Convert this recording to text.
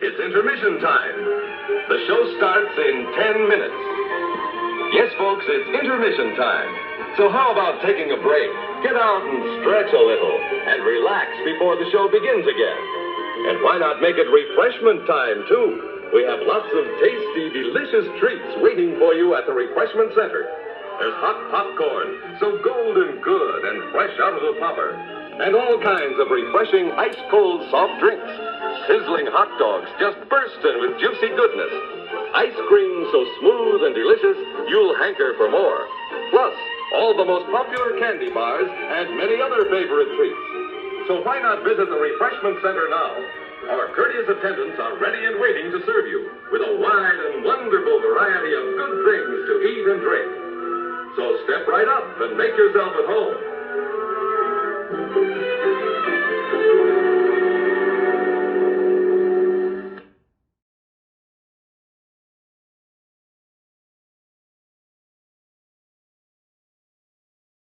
It's intermission time. The show starts in 10 minutes. Yes, folks, it's intermission time. So how about taking a break? Get out and stretch a little and relax before the show begins again. And why not make it refreshment time, too? We have lots of tasty, delicious treats waiting for you at the refreshment center. There's hot popcorn, so golden good and fresh out of the popper. And all kinds of refreshing ice-cold soft drinks. Sizzling hot dogs just bursting with juicy goodness. Ice cream so smooth and delicious, you'll hanker for more. Plus, all the most popular candy bars and many other favorite treats. So why not visit the refreshment center now? Our courteous attendants are ready and waiting to serve you with a wide and wonderful variety of good things to eat and drink. So step right up and make yourself at home.